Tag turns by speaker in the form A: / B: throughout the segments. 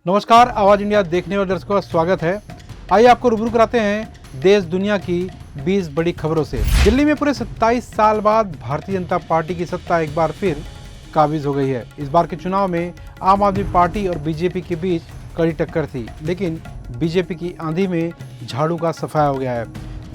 A: नमस्कार, आवाज इंडिया देखने वाले दर्शकों का स्वागत है। आइए आपको रूबरू कराते हैं देश दुनिया की 20 बड़ी खबरों से। दिल्ली में पूरे 27 साल बाद भारतीय जनता पार्टी की सत्ता एक बार फिर काबिज हो गई है। इस बार के चुनाव में आम आदमी पार्टी और बीजेपी के बीच कड़ी टक्कर थी, लेकिन बीजेपी की आंधी में झाड़ू का सफाया हो गया है।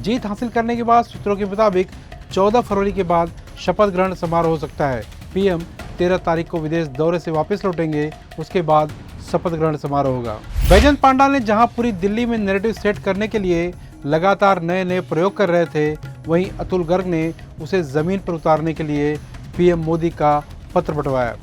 A: जीत हासिल करने के बाद सूत्रों के मुताबिक 14 फरवरी के बाद शपथ ग्रहण समारोह हो सकता है। पीएम 13 तारीख को विदेश दौरे से वापस लौटेंगे, उसके बाद शपथ ग्रहण समारोह होगा। बैजयंत पांडा ने जहां पूरी दिल्ली में नैरेटिव सेट करने के लिए लगातार नए प्रयोग कर रहे थे, वहीं अतुल गर्ग ने उसे जमीन पर उतारने के लिए पीएम मोदी का पत्र बंटवाया।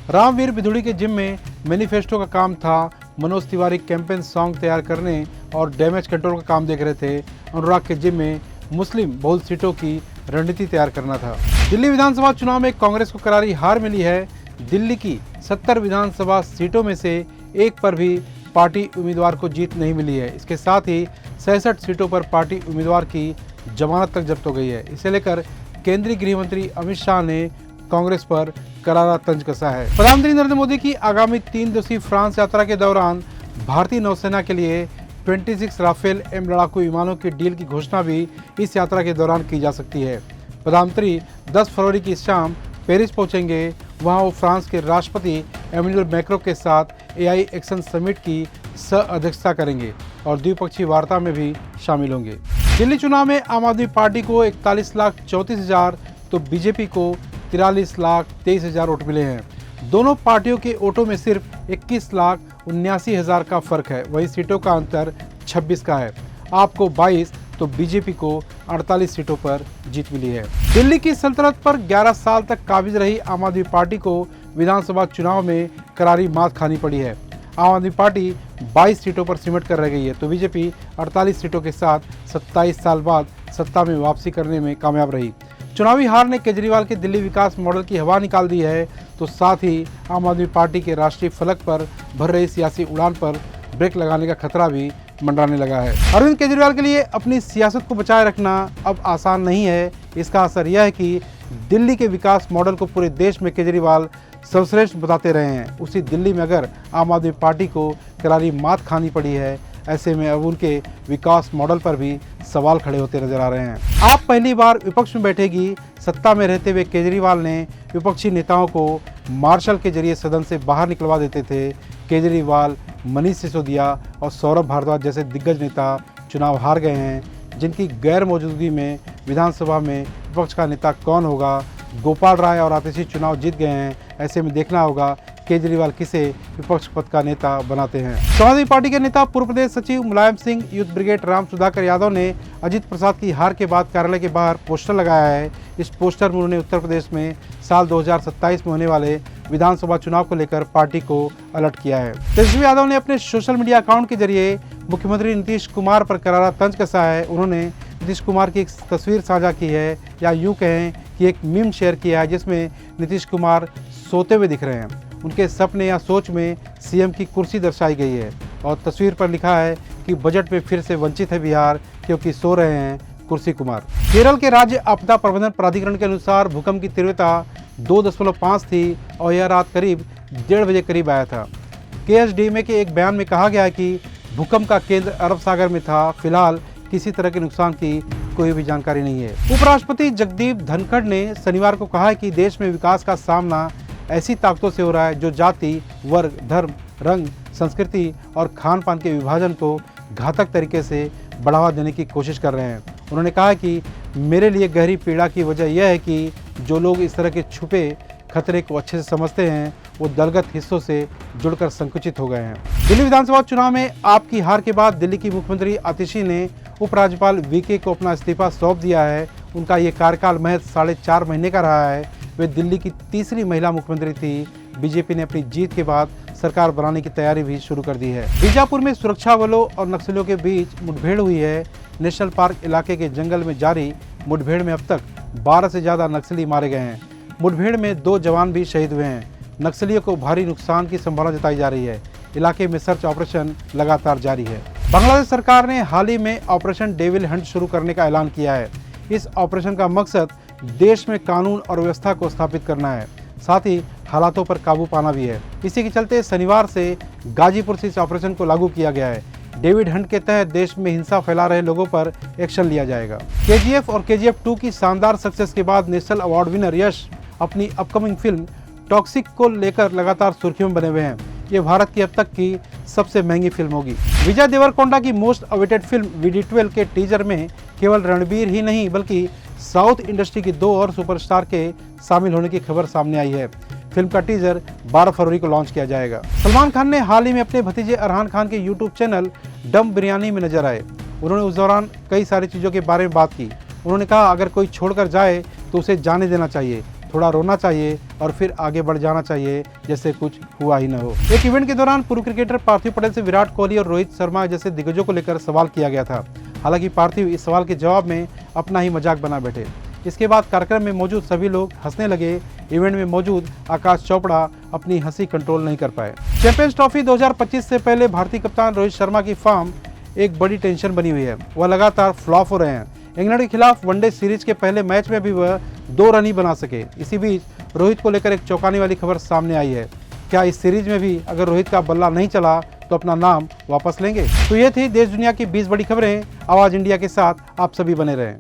A: रामवीर बिधुड़ी के जिम में मैनिफेस्टो का काम था, मनोज तिवारी कैंपेन सॉन्ग तैयार करने और डैमेज कंट्रोल का काम देख रहे थे। अनुराग के जिम में मुस्लिम बहुल सीटों की रणनीति तैयार करना था। दिल्ली विधानसभा चुनाव में कांग्रेस को करारी हार मिली है। दिल्ली की 70 विधानसभा सीटों में से एक पर भी पार्टी उम्मीदवार को जीत नहीं मिली है। इसके साथ ही 66 सीटों पर पार्टी उम्मीदवार की जमानत तक जब्त हो गई है। इसे लेकर केंद्रीय गृह मंत्री अमित शाह ने कांग्रेस पर करारा तंज कसा है। प्रधानमंत्री नरेंद्र मोदी की आगामी 3 दिवसीय फ्रांस यात्रा के दौरान भारतीय नौसेना के लिए 26 राफेल एम लड़ाकू विमानों की डील की घोषणा भी इस यात्रा के दौरान की जा सकती है। प्रधानमंत्री 10 फरवरी की शाम पेरिस पहुंचेंगे। वहां वो फ्रांस के राष्ट्रपति एमेनुएल मैक्रों के साथ एआई एक्शन समिट की सह-अध्यक्षता करेंगे और द्विपक्षीय वार्ता में भी शामिल होंगे। दिल्ली चुनाव में आम आदमी पार्टी को 41,34,000 तो बीजेपी को 43,23,000 वोट मिले हैं। दोनों पार्टियों के वोटों में सिर्फ 21,79,000 का फर्क है। वहीं सीटों का अंतर 26 का है। आपको 22 तो बीजेपी को 48 सीटों पर जीत मिली है। दिल्ली की सल्तनत पर 11 साल तक काबिज रही आम आदमी पार्टी को विधानसभा चुनाव में करारी मात खानी पड़ी है। आम आदमी पार्टी 22 सीटों पर सिमट कर रह गई है, तो बीजेपी 48 सीटों के साथ 27 साल बाद सत्ता में वापसी करने में कामयाब रही। चुनावी हार ने केजरीवाल के दिल्ली विकास मॉडल की हवा निकाल दी है, तो साथ ही आम आदमी पार्टी के राष्ट्रीय फलक पर भर रही सियासी उड़ान पर ब्रेक लगाने का खतरा भी मंडराने लगा है। अरविंद केजरीवाल के लिए अपनी सियासत को बचाए रखना अब आसान नहीं है। इसका असर यह है कि दिल्ली के विकास मॉडल को पूरे देश में केजरीवाल सर्वश्रेष्ठ बताते रहे हैं। उसी दिल्ली में अगर आम आदमी पार्टी को करारी मात खानी पड़ी है, ऐसे में अब उनके विकास मॉडल पर भी सवाल खड़े होते नजर आ रहे हैं। आप पहली बार विपक्ष में बैठेगी। सत्ता में रहते हुए केजरीवाल ने विपक्षी नेताओं को मार्शल के जरिए सदन से बाहर निकलवा देते थे। केजरीवाल, मनीष सिसोदिया और सौरभ भारद्वाज जैसे दिग्गज नेता चुनाव हार गए हैं, जिनकी गैर मौजूदगी में विधानसभा में विपक्ष का नेता कौन होगा। गोपाल राय और आतिशी चुनाव जीत गए हैं। ऐसे में देखना होगा केजरीवाल किसे विपक्ष पद का नेता बनाते हैं। समाजवादी पार्टी के नेता पूर्व प्रदेश सचिव मुलायम सिंह, यूथ ब्रिगेड राम सुधाकर यादव ने अजित प्रसाद की हार के बाद कार्यालय के बाहर पोस्टर लगाया है। इस पोस्टर में उन्होंने उत्तर प्रदेश में साल 2027 में होने वाले विधानसभा चुनाव को लेकर पार्टी को अलर्ट किया है। तेजस्वी यादव ने अपने सोशल मीडिया अकाउंट के जरिए मुख्यमंत्री नीतीश कुमार पर करारा तंज कसा है। उन्होंने नीतीश कुमार की एक तस्वीर साझा की है, या यूं कहें कि एक मीम शेयर किया है, जिसमें नीतीश कुमार सोते हुए दिख रहे हैं। उनके सपने या सोच में सीएम की कुर्सी दर्शाई गई है और तस्वीर पर लिखा है कि बजट में फिर से वंचित है बिहार, क्योंकि सो रहे हैं कुर्सी कुमार। केरल के राज्य आपदा प्रबंधन प्राधिकरण के अनुसार भूकंप की तीव्रता 2.5 थी और यह रात करीब 1:30 बजे करीब आया था। केएसडीएमए के एक बयान में कहा गया है कि भूकंप का केंद्र अरब सागर में था। फिलहाल किसी तरह के नुकसान की कोई भी जानकारी नहीं है। उपराष्ट्रपति जगदीप धनखड़ ने शनिवार को कहा है कि देश में विकास का सामना ऐसी ताकतों से हो रहा है जो जाति, वर्ग, धर्म, रंग, संस्कृति और खान पान के विभाजन को घातक तरीके से बढ़ावा देने की कोशिश कर रहे हैं। उन्होंने कहा कि मेरे लिए गहरी पीड़ा की वजह यह है कि जो लोग इस तरह के छुपे खतरे को अच्छे से समझते हैं, वो दलगत हिस्सों से जुड़कर संकुचित हो गए हैं। दिल्ली विधानसभा चुनाव में आपकी हार के बाद दिल्ली की मुख्यमंत्री आतिशी ने उपराज्यपाल वीके को अपना इस्तीफा सौंप दिया है। उनका ये कार्यकाल महज 4.5 महीने का रहा है। वे दिल्ली की तीसरी महिला मुख्यमंत्री थी। बीजेपी ने अपनी जीत के बाद सरकार बनाने की तैयारी भी शुरू कर दी है। बीजापुर में सुरक्षा बलों और नक्सलियों के बीच मुठभेड़ हुई है। नेशनल पार्क इलाके के जंगल में जारी मुठभेड़ में अब तक 12 से ज्यादा नक्सली मारे गए हैं। मुठभेड़ में 2 जवान भी शहीद हुए हैं। नक्सलियों को भारी नुकसान की संभावना जताई जा रही है। इलाके में सर्च ऑपरेशन लगातार जारी है। बांग्लादेश सरकार ने हाल ही में ऑपरेशन डेविल हंट शुरू करने का ऐलान किया है। इस ऑपरेशन का मकसद देश में कानून और व्यवस्था को स्थापित करना है। साथ ही हालातों पर काबू पाना भी है। इसी के चलते शनिवार से गाजीपुर से इस ऑपरेशन को लागू किया गया है। डेविड हंट के तहत देश में हिंसा फैला रहे लोगों पर एक्शन लिया जाएगा। KGF और KGF 2 की शानदार सक्सेस के बाद नेशनल अवार्ड विनर यश अपनी अपकमिंग फिल्म टॉक्सिक को लेकर लगातार सुर्खियों में बने हुए हैं। ये भारत की अब तक की सबसे महंगी फिल्म होगी। विजय देवरकोंडा की मोस्ट अवेटेड फिल्म VD12 के टीजर में केवल रणबीर ही नहीं बल्कि साउथ इंडस्ट्री की 2 और सुपरस्टार के शामिल होने की खबर सामने आई है। फिल्म का टीजर 12 फरवरी को लॉन्च किया जाएगा। सलमान खान ने हाल ही में अपने भतीजे अरहान खान के YouTube चैनल डम बिरयानी में नजर आए। उन्होंने उस दौरान कई सारी चीज़ों के बारे में बात की। उन्होंने कहा अगर कोई छोड़कर जाए तो उसे जाने देना चाहिए, थोड़ा रोना चाहिए और फिर आगे बढ़ जाना चाहिए जैसे कुछ हुआ ही न हो। एक इवेंट के दौरान पूर्व क्रिकेटर पार्थिव पटेल से विराट कोहली और रोहित शर्मा जैसे दिग्गजों को लेकर सवाल किया गया था। हालांकि पार्थिव इस सवाल के जवाब में अपना ही मजाक बना बैठे। इसके बाद कार्यक्रम में मौजूद सभी लोग हंसने लगे। इवेंट में मौजूद आकाश चोपड़ा अपनी हंसी कंट्रोल नहीं कर पाए। चैंपियंस ट्रॉफी 2025 से पहले भारतीय कप्तान रोहित शर्मा की फॉर्म एक बड़ी टेंशन बनी हुई है। वह लगातार फ्लॉप हो रहे हैं। इंग्लैंड के खिलाफ वनडे सीरीज के पहले मैच में भी वह 2 रन ही बना सके। इसी बीच रोहित को लेकर एक चौंकाने वाली खबर सामने आई है। क्या इस सीरीज में भी अगर रोहित का बल्ला नहीं चला तो अपना नाम वापस लेंगे? तो ये थी देश दुनिया की 20 बड़ी खबरें। आवाज इंडिया के साथ आप सभी बने रहें।